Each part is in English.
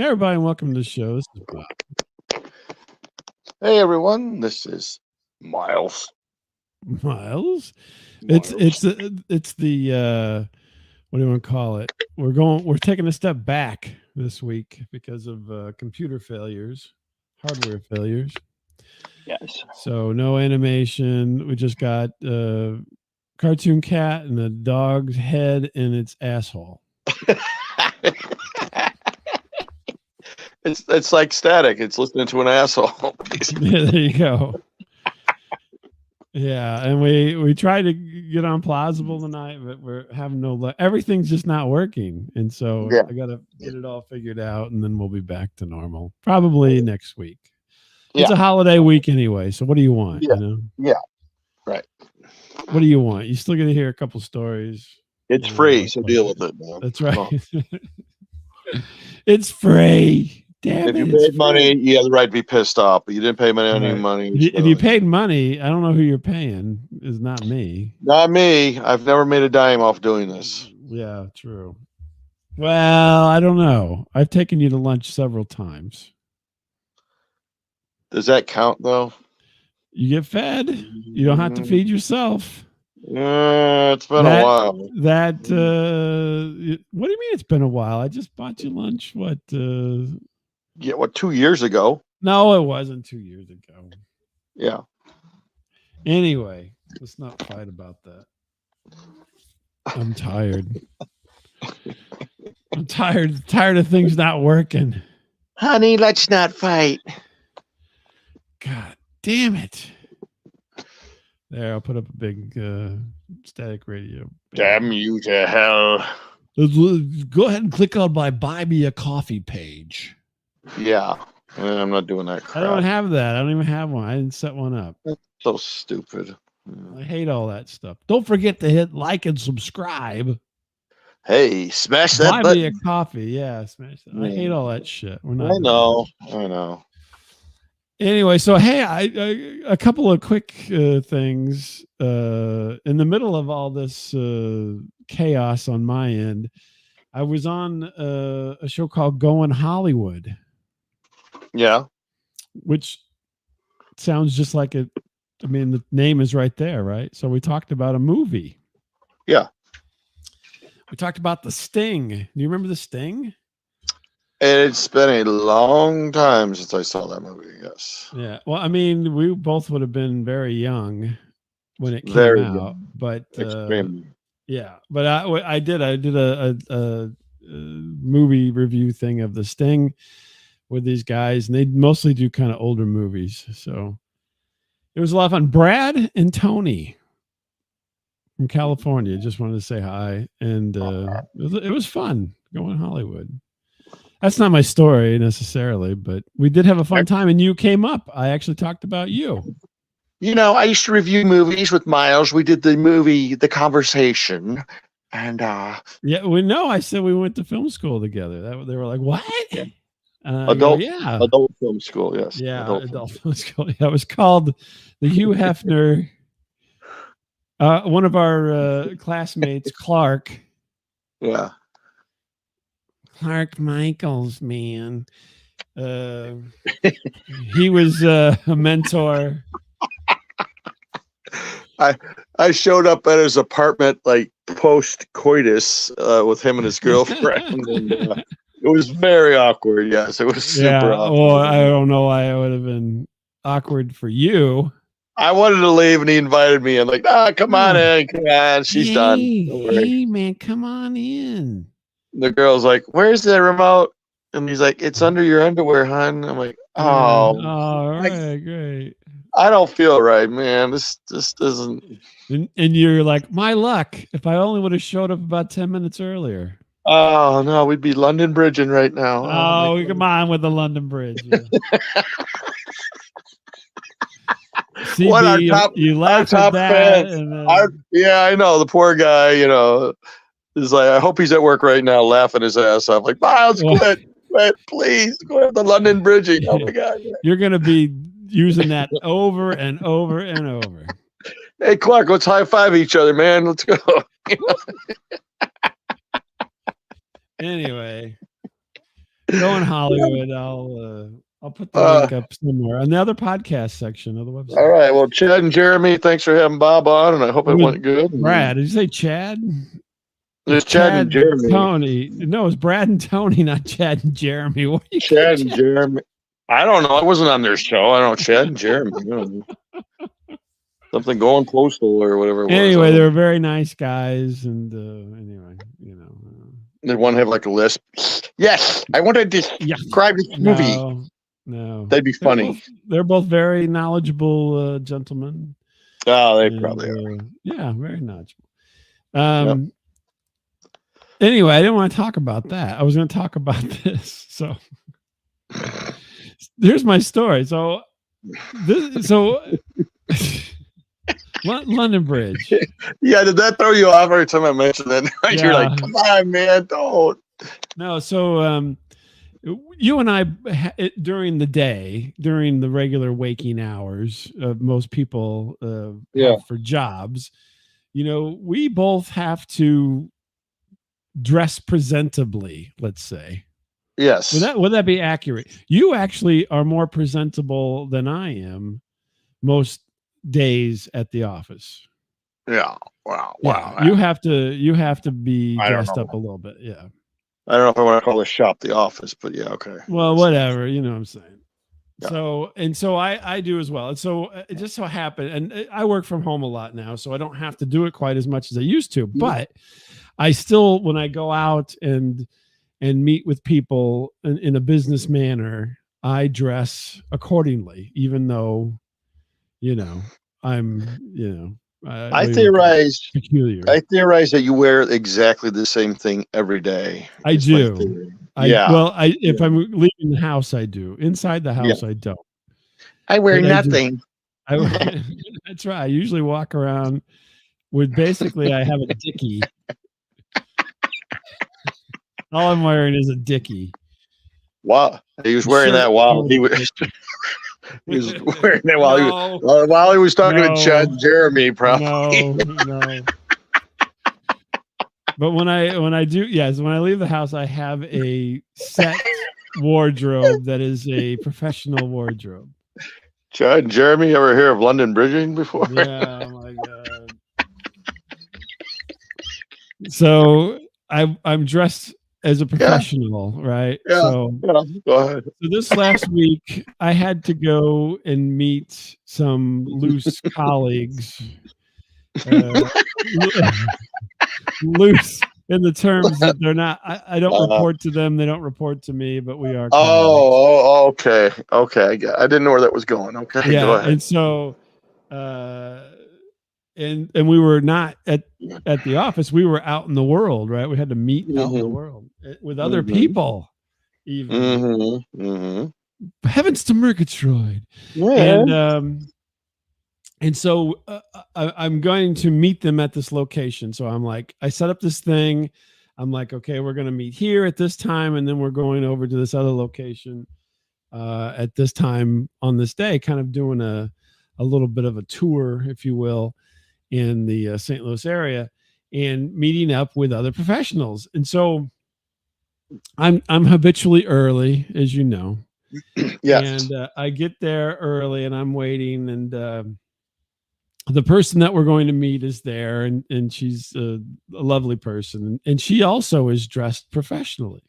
Hey, everybody, and welcome to the show. This is Bob. Hey everyone, this is Miles. Miles. It's the what do you want to call it? We're taking a step back this week because of computer failures, hardware failures. Yes. So no animation. We just got cartoon cat and a dog's head in its asshole. It's like static. It's listening to an asshole. Yeah, there you go. Yeah, and we tried to get on plausible tonight, but we're having no luck. Everything's just not working, and so Yeah. I got to get it all figured out, and then we'll be back to normal probably next week. It's a holiday week anyway, so what do you want? Yeah. You know? Yeah. Right. What do you want? You still going to hear a couple stories. It's free, so deal with it, man. That's right. It's free. Damn if you paid money, you have the right to be pissed off, but you didn't pay any money. If you paid money, I don't know who you're paying. It's not me. Not me. I've never made a dime off doing this. Yeah, true. Well, I don't know. I've taken you to lunch several times. Does that count, though? You get fed. You don't have to feed yourself. It's been a while. What do you mean it's been a while? I just bought you lunch. What? Yeah, 2 years ago? No, it wasn't 2 years ago. Yeah. Anyway, let's not fight about that. I'm tired. I'm tired of things not working. Honey, let's not fight. God damn it. There, I'll put up a big static radio. Damn you to hell. Let's go ahead and click on my Buy Me a Coffee page. Yeah. I'm not doing that crap. I don't have that. I don't even have one. I didn't set one up. That's so stupid. I hate all that stuff. Don't forget to hit like and subscribe. Hey, smash that Buy button. me a coffee. Yeah, smash that. I hate all that shit. We're not. I know. Anyway, so hey, a couple of quick things. In the middle of all this chaos on my end, I was on a show called Going Hollywood. Yeah. Which sounds just like it. I mean, the name is right there, right? So we talked about a movie. Yeah. We talked about The Sting. Do you remember The Sting? It's been a long time since I saw that movie. Yes. Yeah. Well, I mean, we both would have been very young when it came out, young. But yeah. But I did a movie review thing of The Sting with these guys, and they mostly do kind of older movies. So it was a lot of fun. Brad and Tony from California just wanted to say hi, and it was fun going to Hollywood. That's not my story necessarily, but we did have a fun time, and you came up. I actually talked about you. You know, I used to review movies with Miles. We did the movie The Conversation, and yeah, we know. I said we went to film school together. They were like, "What?" Yeah. Adult film school, yes. Yeah, adult film school. Yeah, it was called the Hugh Hefner. One of our classmates, Clark. Yeah. Clark Michaels, man. He was a mentor. I showed up at his apartment like post-coitus with him and his girlfriend. And, it was very awkward. Yes, it was super awkward. Well, I don't know why it would have been awkward for you. I wanted to leave, and he invited me. I'm like, come on in. Come on. She's done. Hey, man, come on in. The girl's like, where's the remote? And he's like, it's under your underwear, hon. I'm like, all right, great. I don't feel right, man. This doesn't. And you're like, my luck. If I only would have showed up about 10 minutes earlier. Oh, no, we'd be London Bridging right now. Oh, come on with the London Bridge. Yeah. CB, what our top, you laugh our top at that. Fans. Yeah, I know. The poor guy, is like, I hope he's at work right now laughing his ass off. Like, Miles, quit, please. Go to the London Bridging. Oh, my God. You're going to be using that over and over and over. Hey, Clark, let's high-five each other, man. Let's go. Anyway, Go in Hollywood. I'll put the link up somewhere on the other podcast section of the website. All right. Well, Chad and Jeremy, thanks for having Bob on, and I hope it went good. Brad, did you say Chad? It's Chad and Jeremy. Tony. No, it's Brad and Tony, not Chad and Jeremy. What are you Chad and Jeremy. I don't know. I wasn't on their show. I don't know. Chad and Jeremy. Something going postal or whatever it was. Anyway, they were very nice guys, and anyway, Did one have like a lisp? Yes, I want to describe this movie. No, that'd be funny. They're both very knowledgeable gentlemen. Oh, they probably are. Yeah, very knowledgeable. Anyway, I didn't want to talk about that. I was going to talk about this. So here's my story. So London Bridge. Yeah, did that throw you off every time I mentioned that? You're like, come on, man, don't. No, so you and I, during the day, during the regular waking hours of most people for jobs, we both have to dress presentably, let's say. Yes. Would that be accurate? You actually are more presentable than I am most days at the office. Yeah. Wow. Yeah. You have to be dressed up a little bit. Yeah. I don't know if I want to call this shop the office, but yeah, okay. Well, whatever, you know what I'm saying. Yeah. So I do as well. And so it just so happened, and I work from home a lot now, so I don't have to do it quite as much as I used to, but I still, when I go out and meet with people in a business manner, I dress accordingly, even though, I'm, I theorize that you wear exactly the same thing every day. I do. If I'm leaving the house, I do. Inside the house, I don't. I wear nothing. That's right. I usually walk around with basically I have a dickie. All I'm wearing is a dickie. Wow. He was wearing that while he was he was wearing that while he was talking to Chad and Jeremy, probably. No. But when I do, when I leave the house, I have a set wardrobe that is a professional wardrobe. Chad and Jeremy, ever hear of London Bridging before? Yeah, oh my God. So I'm dressed as a professional, right? Yeah. So go ahead. So this last week, I had to go and meet some loose colleagues. Loose in the terms that they're not. I don't report to them; they don't report to me. But we are. Oh, okay. I didn't know where that was going. Okay, yeah. Go ahead. And so, and we were not at the office. We were out in the world, right? We had to meet out in the world with other people. Even heavens to Murgatroyd. Yeah. And so I'm going to meet them at this location. So I'm like, I set up this thing. I'm like, okay, we're going to meet here at this time, and then we're going over to this other location at this time on this day, kind of doing a little bit of a tour, if you will, in the St. Louis area, and meeting up with other professionals. And so I'm habitually early, as you know. Yes. And I get there early, and I'm waiting, and the person that we're going to meet is there, and she's a lovely person, and she also is dressed professionally.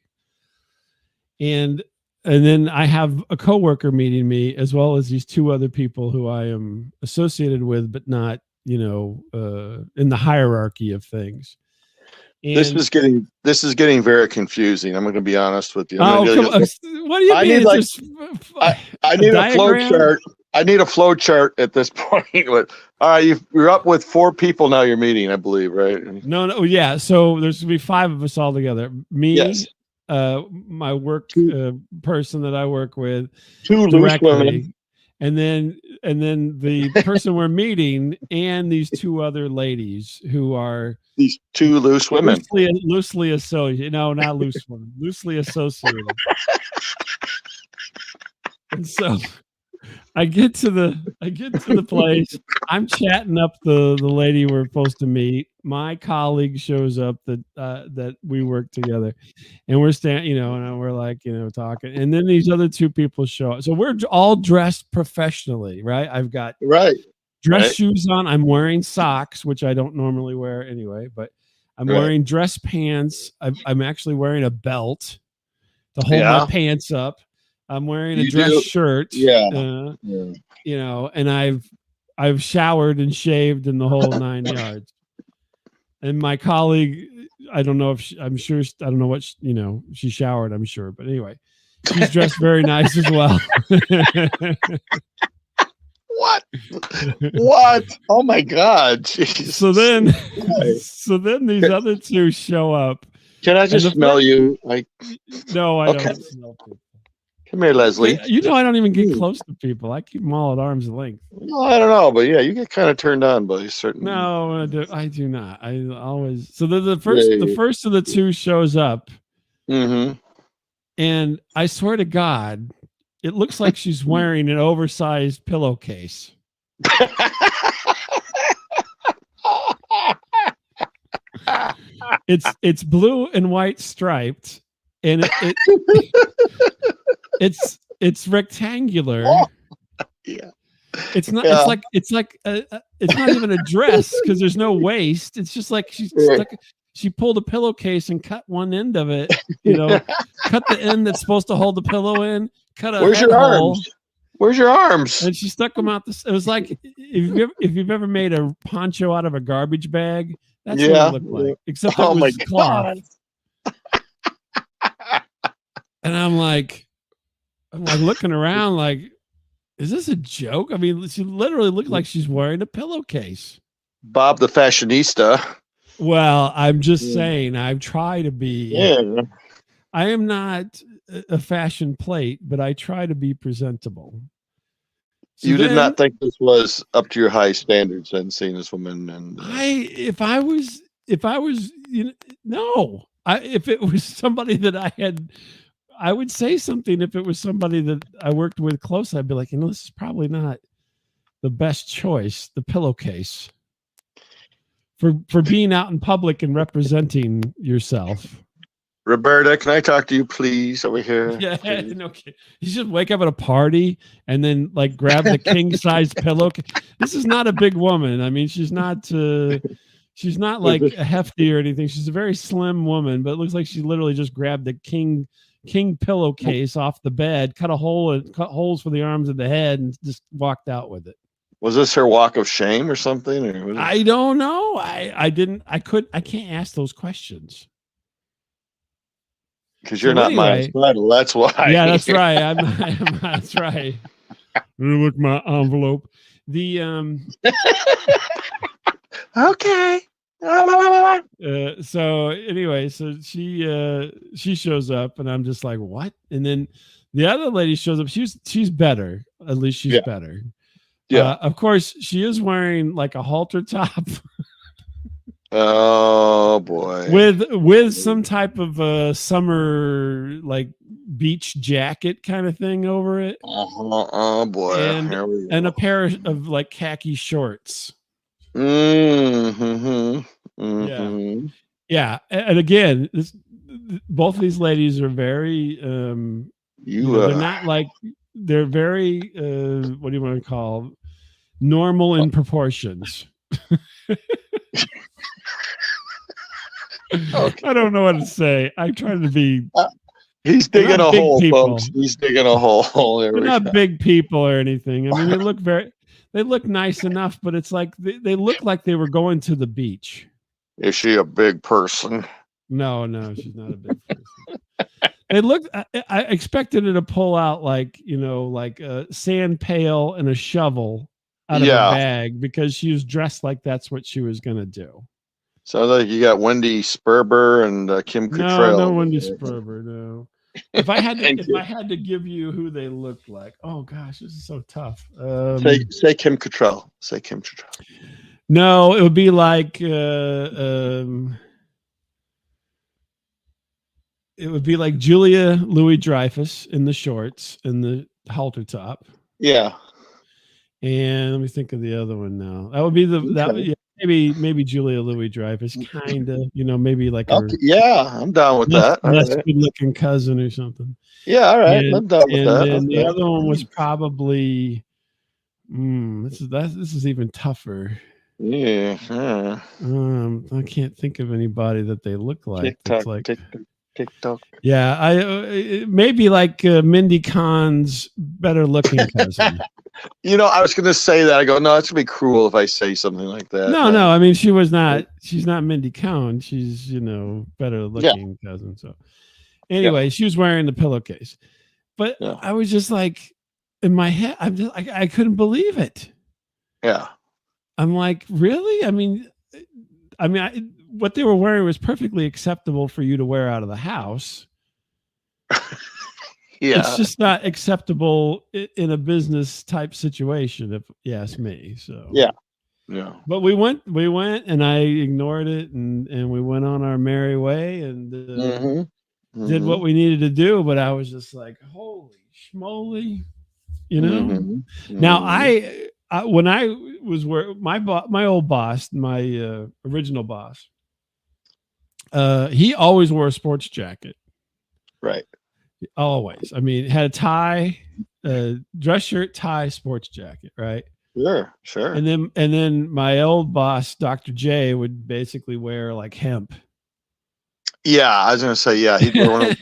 And then I have a coworker meeting me, as well as these two other people who I am associated with, but not, in the hierarchy of things. And this is getting very confusing. I'm going to be honest with you. What do you mean? I need a flow chart. I need a flow chart at this point. All right, you're up with 4 people now. You're meeting, I believe, right? No, yeah. So there's gonna be 5 of us all together. Me, yes. My work person that I work with, 2 loose women, and then the person we're meeting, and these 2 other ladies who are these 2 loose women, loosely associated. No, not loose women, loosely associated. And so I get to the place. I'm chatting up the lady we're supposed to meet, my colleague shows up that we work together, and we're standing, and we're like, talking, and then these other two people show up. So we're all dressed professionally, right? I've got dress shoes on. I'm wearing socks, which I don't normally wear anyway, but I'm wearing dress pants. I'm actually wearing a belt to hold my pants up. I'm wearing a dress shirt. And I've showered and shaved in the whole 9 yards. And my colleague, I don't know if I don't know what she showered, I'm sure, but anyway, she's dressed very nice as well. What? Oh my God! Jesus. So then these other two show up. Can I just smell you? No, I don't smell people. Come here, Leslie. I don't even get close to people. I keep them all at arm's length. Well, I don't know, but yeah, you get kind of turned on by certain. No, I do not. I always. So the first of the two shows up, and I swear to God, it looks like she's wearing an oversized pillowcase. It's blue and white striped, and it's rectangular. Yeah. It's not. It's like it's not even a dress because there's no waist. It's just like she pulled a pillowcase and cut one end of it. Cut the end that's supposed to hold the pillow in. Cut a Where's your arms? Where's your arms? And she stuck them out. It was like if you've ever made a poncho out of a garbage bag. That's what it looked like. Except it was cloth. And I'm like looking around like, is this a joke? I mean, she literally looked like she's wearing a pillowcase. Bob the fashionista. Well, I'm just saying, I try to be. Yeah. I am not a fashion plate, but I try to be presentable. So you did not think this was up to your high standards and seeing this woman and if I was no. If it was somebody that I would say something. If it was somebody that I worked with close, I'd be like, this is probably not the best choice, the pillowcase. For being out in public and representing yourself. Roberta, can I talk to you, please, over here? Yeah, okay. You should wake up at a party and then grab the king size pillow. This is not a big woman. I mean, she's not like a hefty or anything. She's a very slim woman, but it looks like she literally just grabbed the king pillowcase off the bed, cut holes for the arms and the head, and just walked out with it. Was this her walk of shame or something? Or I don't know. I can't ask those questions. Because you're not my instructor, that's why. Yeah, that's right. That's right. Look, my envelope. Okay. So anyway, so she shows up, and I'm just like, what? And then the other lady shows up. She's better. At least she's better. Yeah. Of course, she is wearing like a halter top. Oh boy! With some type of summer beach jacket kind of thing over it. Oh boy! And a pair of khaki shorts. Yeah. Yeah. And again, both of these ladies are very. They're not they're very. What do you want to call? Normal in proportions. Okay. I don't know what to say. I'm trying to be. He's digging a hole, folks. He's digging a hole. They're not big people or anything. I mean, they look nice enough, but it's like they look like they were going to the beach. Is she a big person? No, she's not a big person. It looked. I expected her to pull out a sand pail and a shovel out of a bag because she was dressed like that's what she was going to do. Sounds like you got Wendy Sperber and Kim Cattrall. No Wendy Sperber. No. If I had to give you who they looked like, oh gosh, this is so tough. Say Kim Cattrall. Say Kim Cattrall. No, it would be like Julia Louis-Dreyfus in the shorts and the halter top. Yeah. And let me think of the other one now. That would be maybe Julia Louis-Dreyfus, kind of, maybe like her Okay, yeah, I'm down with that. All less right. good looking cousin or something. Yeah, all right. And I'm down with and that. then the Okay. other one was probably this is even tougher. Yeah. I can't think of anybody that they look like. That's TikTok, like, TikTok, TikTok. yeah, maybe like Mindy Kahn's better looking cousin. I was gonna say that. I go, no, it's gonna be cruel if I say something like that. No. I mean, she's not Mindy Kahn. She's better looking cousin. So anyway, she was wearing the pillowcase, but I was just like, in my head, I couldn't believe it. Yeah. I'm like, really? I mean, what they were wearing was perfectly acceptable for you to wear out of the house. Yeah. It's just not acceptable in a business type situation, if you ask me. So yeah. But we went, and I ignored it, and we went on our merry way, and did what we needed to do. But I was just like, holy schmoly, Now when I was where my old boss, my original boss, he always wore a sports jacket. Right. Always. I mean, had a tie, dress shirt, tie, sports jacket, right? Sure. And then my old boss, Dr. J, would basically wear like hemp. Yeah, I was gonna say, he'd wear one of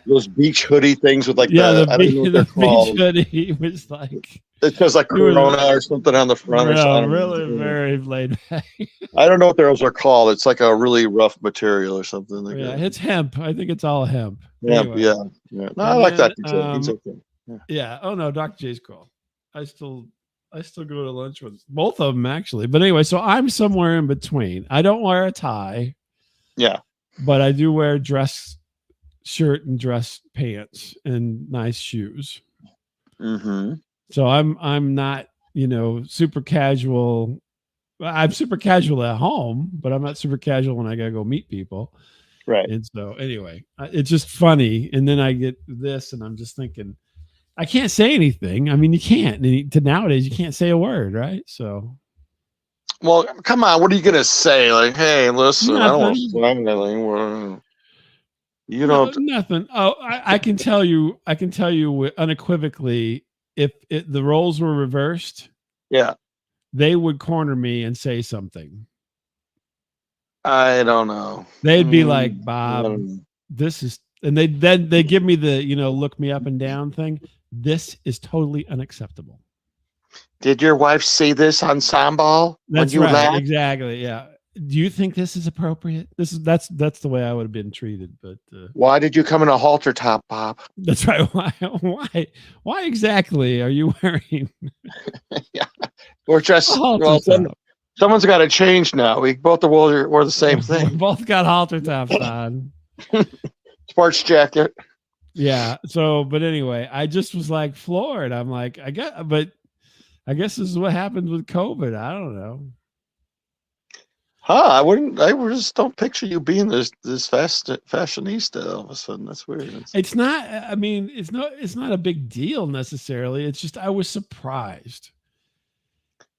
those beach hoodie things with like I don't know what they're called. Beach hoodie was like, it says like Corona or something on the front or something. Really very laid back. I don't know what those are called. It's like a really rough material or something. Like it's hemp. I think it's all hemp. Anyway. Yeah. No, I like that. He's okay. Yeah. Oh no, Dr. J's cool. I still go to lunch with both of them actually. But anyway, so I'm somewhere in between. I don't wear a tie. Yeah. But I do wear dress shirt and dress pants and nice shoes. Mm-hmm. So I'm not, super casual. I'm super casual at home, but I'm not super casual when I gotta go meet people. Right. And so anyway, it's just funny. And then I get this, and I'm just thinking, I can't say anything. I mean, you can't. Nowadays, you can't say a word, right? So. Well, come on. What are you gonna say? Like, hey, listen, nothing. I don't want to say anything. You don't. Nothing. Oh, I can tell you. I can tell you unequivocally, if the roles were reversed, they would corner me and say something. I don't know. They'd be like, Bob, this is, and they give me the look me up and down thing. This is totally unacceptable. Did your wife see this ensemble? That's right. Laughed? Exactly. Yeah. Do you think this is appropriate? That's the way I would have been treated. But why did you come in a halter top, Bob? That's right. Why exactly are you wearing? Yeah, we're just someone's got to change now. We both wore the same thing. We both got halter tops on. Sports jacket. Yeah. So, but anyway, I just was like floored. I'm like, I guess this is what happens with COVID. I don't know. I just don't picture you being this fashionista all of a sudden. That's weird. It's not, I mean, it's not a big deal necessarily. It's just, I was surprised.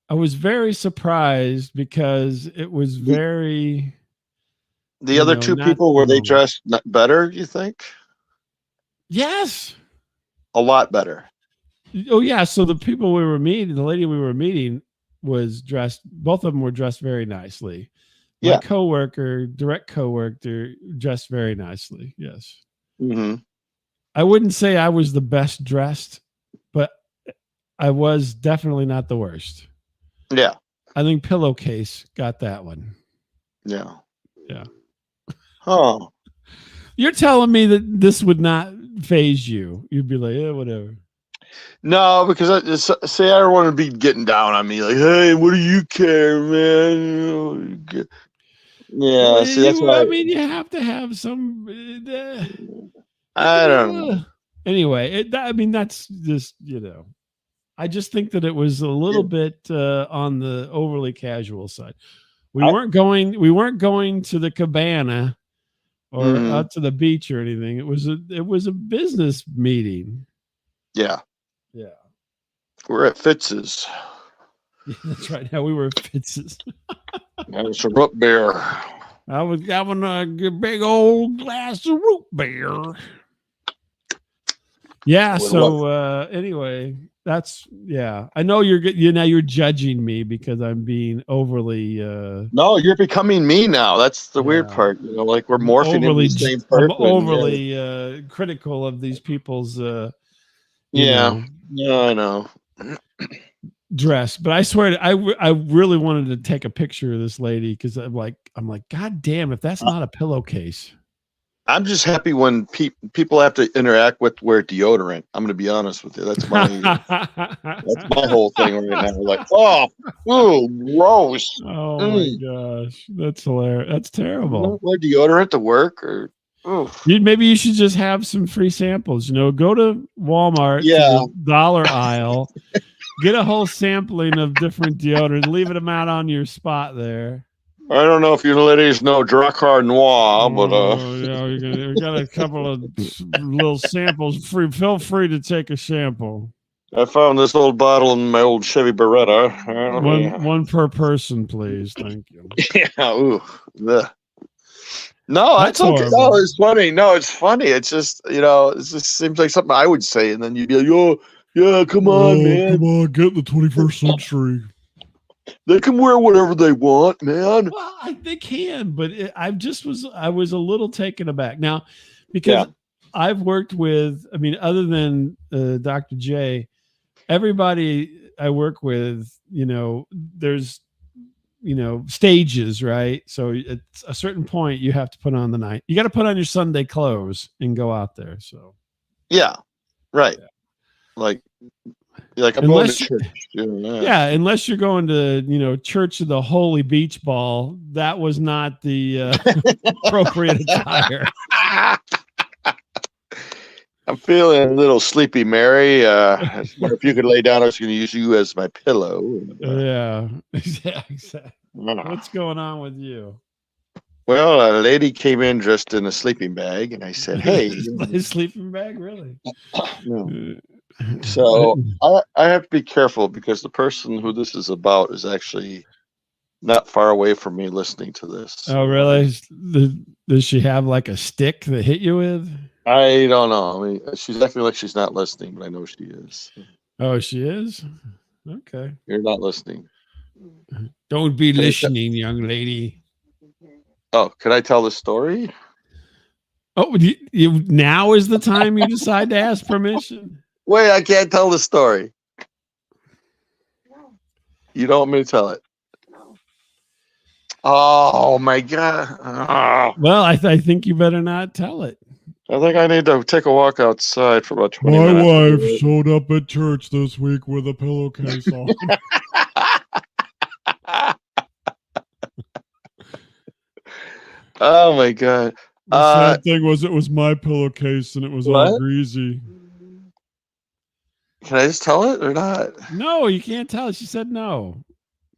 I was very surprised because it was very. The other two people, were they dressed better, you think? Yes. A lot better. Oh yeah. So the people we were meeting, the lady we were meeting was dressed, both of them were dressed very nicely. My direct coworker dressed very nicely. Yes. Mm-hmm. I wouldn't say I was the best dressed, but I was definitely not the worst. Yeah. I think Pillowcase got that one. Yeah. Yeah. Oh. You're telling me that this would not phase you. You'd be like, yeah, whatever. No, because I don't want to be getting down on me like, hey, what do you care, man? Yeah, well, see, that's why. I mean, you have to have some. I don't know. Anyway, that's just I just think that it was a little bit on the overly casual side. We weren't going to the cabana or out to the beach or anything. It was a business meeting. Yeah. Yeah. We're at Fitz's. Yeah, that's right. Now we were Fitz's. That was some root beer. I was having a big old glass of root beer. Yeah. So anyway, that's I know you're judging me because I'm being overly. No, you're becoming me now. That's the weird part. You know, like we're morphing into the same person. I'm overly critical of these people's. Yeah, I know. Dress, but I swear I really wanted to take a picture of this lady because I'm like, God damn, if that's not a pillowcase. I'm just happy when people have to interact with wear deodorant. I'm going to be honest with you. That's my whole thing right now. Like, ooh, gross. My gosh, that's hilarious. That's terrible. You don't wear deodorant to work, or maybe you should just have some free samples. You know, go to Walmart, to the dollar aisle, get a whole sampling of different deodorant, leave them out on your spot there. I don't know if you ladies know Dracar Noir, but we got a couple of little samples. Feel free to take a sample. I found this old bottle in my old Chevy Beretta. One per person, please. Thank you. Yeah. Ooh. No, that's okay. No, it's funny. No, it's funny. It's just, it just seems like something I would say, and then you'd be like, "Oh, yeah, come on, man. Come on, get in the 21st century." They can wear whatever they want, man. Well, they can, but I was a little taken aback now because I've worked with, other than Dr. J, everybody I work with, there's, stages, right? So at a certain point you have to put on you got to put on your Sunday clothes and go out there. So, yeah, right. Yeah. Like I'm going to church. Unless you're going to, Church of the Holy Beach Ball, that was not the appropriate attire. I'm feeling a little sleepy, Mary. If you could lay down, I was going to use you as my pillow. Yeah, exactly. What's going on with you? Well, a lady came in dressed in a sleeping bag, and I said, "Hey, sleeping bag, really?" No. So I have to be careful because the person who this is about is actually not far away from me listening to this. Oh, really? Does she have like a stick that hit you with? I don't know. She's acting like she's not listening, but I know she is. Oh, she is? Okay. You're not listening. Don't be listening, young lady. Oh, can I tell the story? Oh, now is the time you decide to ask permission? Wait, I can't tell the story. You don't want me to tell it? Oh, my God. Well, I think you better not tell it. I think I need to take a walk outside for about 20 minutes. My wife showed up at church this week with a pillowcase on. Oh, my God. The sad thing was it was my pillowcase and it was all greasy. Can I just tell it or not? No, you can't tell it. She said no.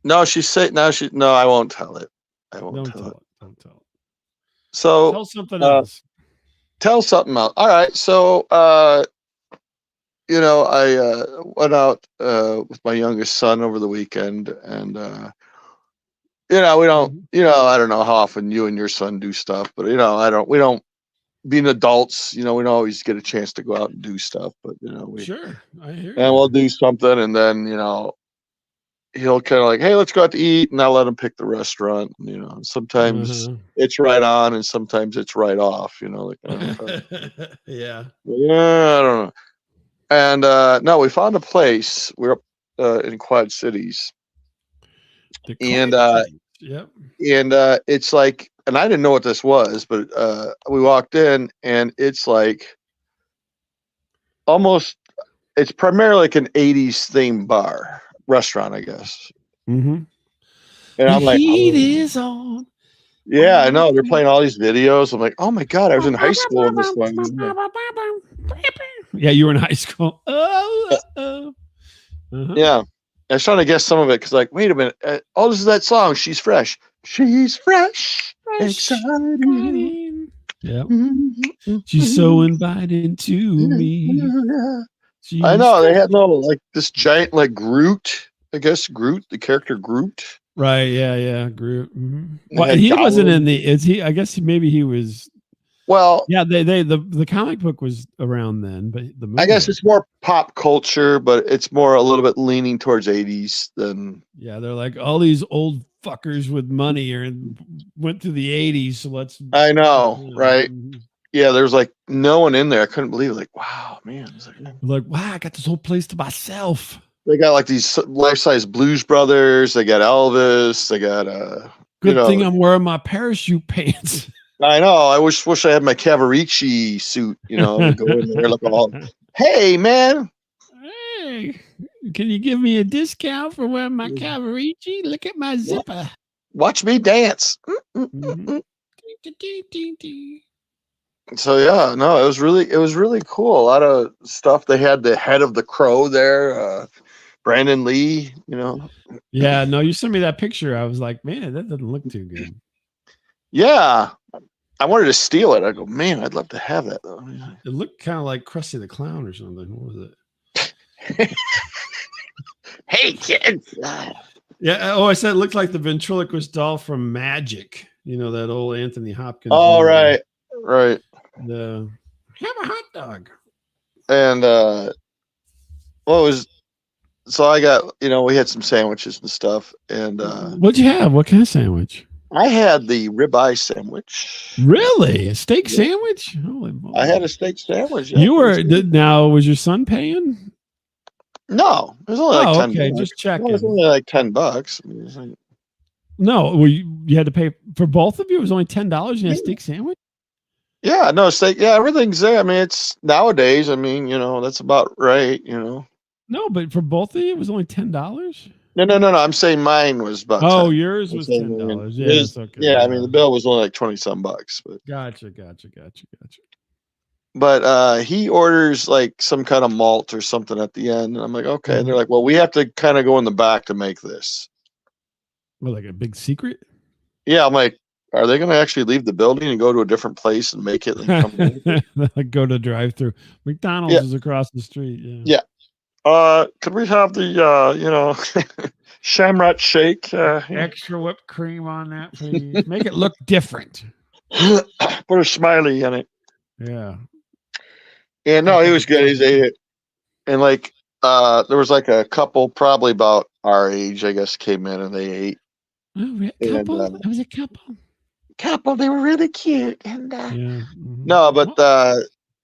No, she said no. No, I won't tell it. I won't tell it. Don't tell it. So tell something else. Tell something else. All right. So I went out with my youngest son over the weekend, and we don't. I don't know how often you and your son do stuff, but we don't. Being adults, we don't always get a chance to go out and do stuff, but sure, I hear you. And we'll do something, and then he'll kind of like, hey, let's go out to eat, and I'll let him pick the restaurant. Sometimes it's right on, and sometimes it's right off. Yeah, I don't know. And no, we found a place. We're up in Quad Cities, and it's like. And I didn't know what this was, but we walked in, and it's like it's primarily like an 80s themed restaurant, I guess. Mm-hmm. And I'm like, heat is on. Yeah, I know. They're playing all these videos. I'm like, oh my God, I was in high school when this one. Yeah, you were in high school. Yeah. I was trying to guess some of it because, like, wait a minute. This is that song. She's fresh. She's fresh. Exciting. Yeah. She's so inviting to me. I know. They had this giant, like, Groot I guess Groot, the character Groot. Right. Yeah. Groot. Mm-hmm. They Well, had he wasn't in Gollum. the. Is he? I guess maybe he was. Well, Yeah. The comic book was around then, but the movie. I guess it's more pop culture, but it's more a little bit leaning towards 80s than. Yeah, they're like all these old fuckers with money went to the 80s, so let's. I know, right? Mhm. Yeah, there's like no one in there. I couldn't believe it. Like, wow, man. It's Like, wow, I got this whole place to myself. they got like these life-size Blues Brothers. They got Elvis. They got Good thing I'm wearing my parachute pants. I know. I wish I had my Cavarici suit. To go in there look all. Hey, man. Hey, can you give me a discount for wearing my Cavarici? Look at my zipper. Watch me dance. Mm-hmm. So yeah, no, it was really cool. A lot of stuff. They had the head of the Crow there, Brandon Lee. Yeah, no, you sent me that picture. I was like, man, that doesn't look too good. Yeah, I wanted to steal it. I go, man, I'd love to have that though. It looked kind of like Krusty the Clown or something. What was it? Hey, kids. Yeah. Oh, I said it looked like the ventriloquist doll from Magic. That old Anthony Hopkins. Oh, movie. Right. The have a hot dog. And so I got, we had some sandwiches and stuff. And what'd you have? What kind of sandwich? I had the ribeye sandwich. Really? A steak sandwich? Holy moly. I had a steak sandwich. Yeah. You were now, was your son paying? No, it was only like 10 okay, bucks. just checking. It was only like $10. No, well, you had to pay for both of you. It was only $10 in a steak sandwich. Yeah, no steak. Yeah, everything's there. I mean, it's nowadays. I mean, that's about right. No, but for both of you, it was only $10. No. I'm saying mine was about. Oh, yours was $10. Yes, okay. Yeah, I mean the bill was only like 20-some bucks. But gotcha. But he orders like some kind of malt or something at the end, and I'm like, okay. And they're like, well, we have to kind of go in the back to make this. Well, like a big secret? Yeah, I'm like, are they going to actually leave the building and go to a different place and make it? And come go to drive-through. McDonald's is across the street. Yeah. Could we have the Shamrock Shake? Extra whipped cream on that, please. Make it look different. Put a smiley in it. Yeah. And no, he was good. He ate it. And like, there was like a couple probably about our age, I guess, came in and they ate. Oh, couple? It was a couple. They were really cute. And no, but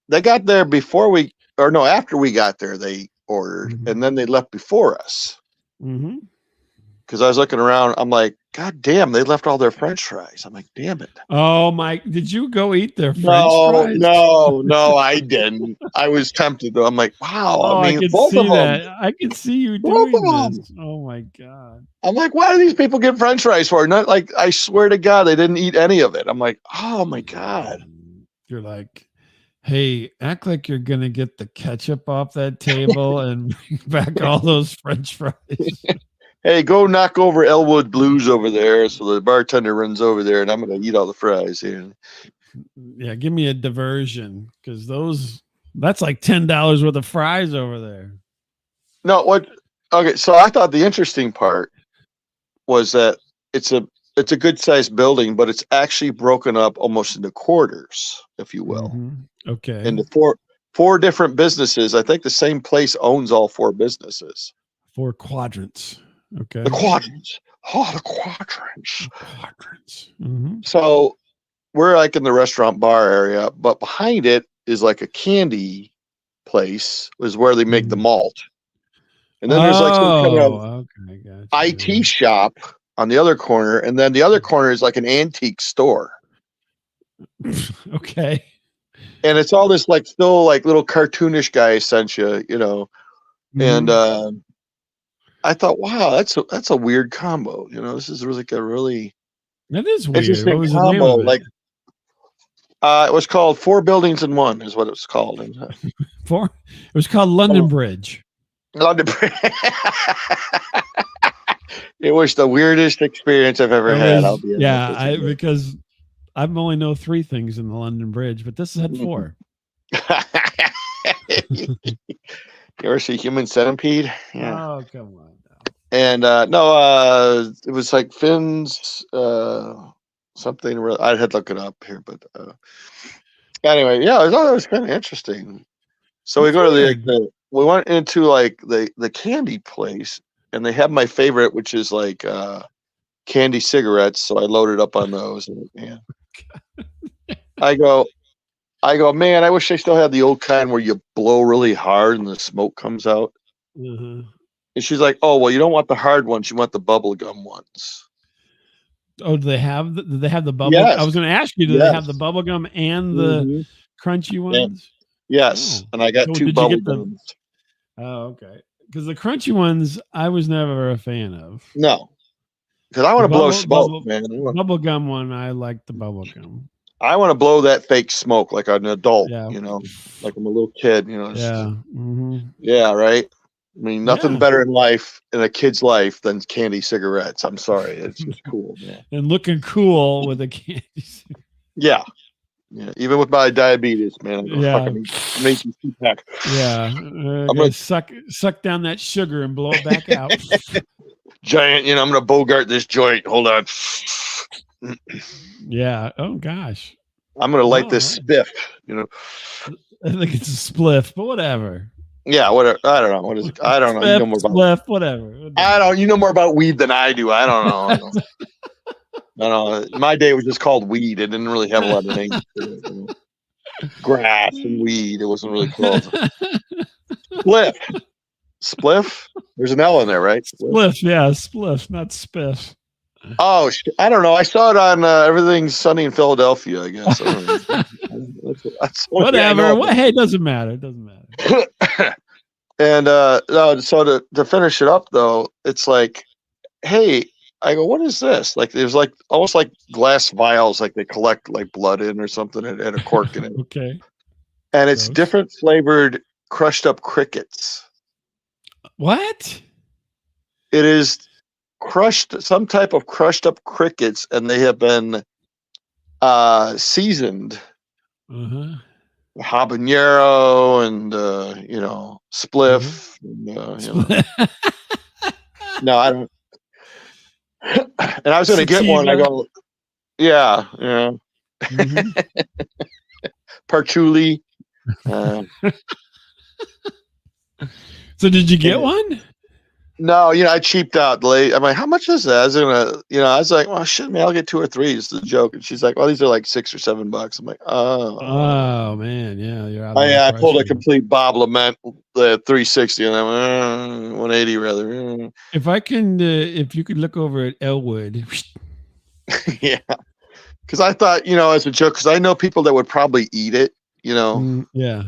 they got there after we got there, they ordered, and then they left before us. Because I was looking around, I'm like, God damn, they left all their French fries. I'm like, damn it. Oh my! Did you go eat their French fries? No, I didn't. I was tempted though. I'm like, wow. Oh, I mean, both of them. I could see you doing this. Oh my God. I'm like, why do these people get French fries for? Not like, I swear to God, they didn't eat any of it. I'm like, oh my God. You're like, hey, act like you're gonna get the ketchup off that table and bring back all those French fries. Hey, go knock over Elwood Blues over there. So the bartender runs over there, and I'm going to eat all the fries here. Yeah, give me a diversion, because that's like $10 worth of fries over there. No, what? Okay, so I thought the interesting part was that it's a good sized building, but it's actually broken up almost into quarters, if you will. Okay. Into four different businesses. I think the same place owns all four businesses. 4 quadrants. Okay. The quadrants. Oh, the quadrants. Quadrants. So we're like in the restaurant bar area, but behind it is like a candy place, is where they make the malt. And then there's like some kind of IT shop on the other corner, and then the other corner is like an antique store. Okay. And it's all this like still like little cartoonish guy sent you, and I thought, wow, that's a weird combo. This is really that is weird. Interesting combo. Like, it was called 4 Buildings in One, is what it was called. It was called London Bridge. London Bridge. It was the weirdest experience I've ever had. Because I've only know 3 things in the London Bridge, but this had 4. You ever see Human Centipede? Yeah. Oh, come on. And no, it was like Finn's something. I had to look it up here, but anyway, yeah, I thought it was kind of interesting. So we That's go to weird. we went into like the candy place, and they have my favorite, which is like candy cigarettes. So I loaded up on those, and yeah, I go, man, I wish they still had the old kind where you blow really hard and the smoke comes out. Uh-huh. And she's like, oh, well, you don't want the hard ones, you want the bubble gum ones. Oh, do they have the bubble? I Yes, was going to ask you, do they have the yes. bubble gum and the Mm-hmm. crunchy Yeah. ones? Yes, Oh, and I got so 2 did you bubble get the? gums. Oh, okay. Because the crunchy ones, I was never a fan of. No, because I want The to blow smoke, man. bubble gum one, I like the bubble gum. I want to blow that fake smoke like an adult, Yeah. like I'm a little kid, It's just, Yeah. Mm-hmm. yeah, right. I mean, nothing Yeah. better in life, in a kid's life, than candy cigarettes. I'm sorry, it's just cool, man. And looking cool with a candy. Yeah, yeah. Even with my diabetes, man, I'm gonna Yeah. fucking make you 2-pack. Yeah. I'm Gonna gonna suck down that sugar and blow it back out. giant, I'm gonna bogart this joint. Hold on. Yeah. Oh gosh. I'm gonna light All this right. spiff. I think it's a spliff, but whatever. Yeah, whatever. I don't know. What is it? I don't know. You Spliff, know more about. spliff, whatever. I don't. You know more about weed than I do. I don't know. I don't know. My day was just called weed. It didn't really have a lot of names. Grass and weed. It wasn't really called spliff. Spliff. There's an L in there, right? Spliff, yeah, spliff, not spiff. Oh, I don't know. I saw it on Everything's Sunny in Philadelphia. I guess. I don't know. That's whatever. Hey, it doesn't matter. It doesn't matter. And no, so to finish it up though, it's like, hey, I go, what is this? Like, there's like almost like glass vials, like they collect like blood in or something, and a cork in it. Okay. And it's different flavored crushed up crickets. What? It is some type of crushed up crickets, and they have been seasoned. Uh-huh. Habanero and spliff. No, I don't. And I was going to get one. I go, yeah. Mm-hmm. Patchouli. So did you get one? No, I cheaped out late. I'm like, how much is that? I was like, well, shit, man, I'll get 2 or 3. It's a joke. And she's like, well, these are like $6 or $7. I'm like, oh man, yeah, you're out. I pulled a complete Bob Lament, the 360, and I went 180 rather. If I can, if you could look over at Elwood. Yeah, because I thought, as a joke, because I know people that would probably eat it. Yeah.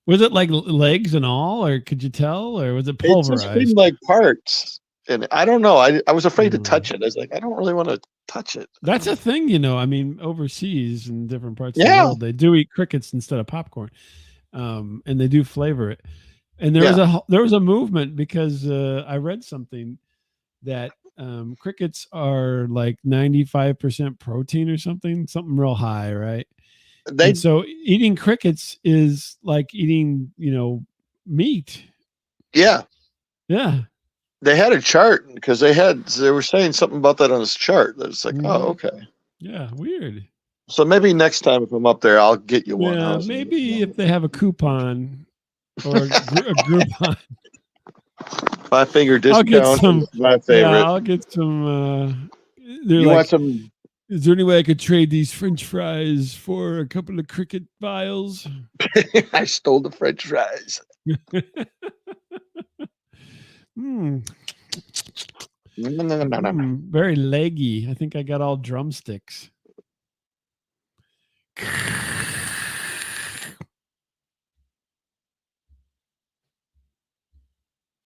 Was it like legs and all, or could you tell, or was it pulverized? It just seemed like parts, and I don't know. I was afraid to touch it. I was like, I don't really want to touch it. That's a thing, I mean, overseas in different parts of the world, they do eat crickets instead of popcorn, and they do flavor it. And there was a movement because I read something that crickets are like 95% protein or something real high, right? And so eating crickets is like eating, meat. Yeah. Yeah. They had a chart because they were saying something about that on this chart. It's like, oh, okay. Yeah. Weird. So maybe next time if I'm up there, I'll get you one. Yeah. Maybe if they have a coupon or a Groupon. 5-finger discount. I'll get some. My favorite. Yeah, I'll get some. You want some? Is there any way I could trade these French fries for a couple of cricket vials? I stole the French fries. Very leggy. I think I got all drumsticks.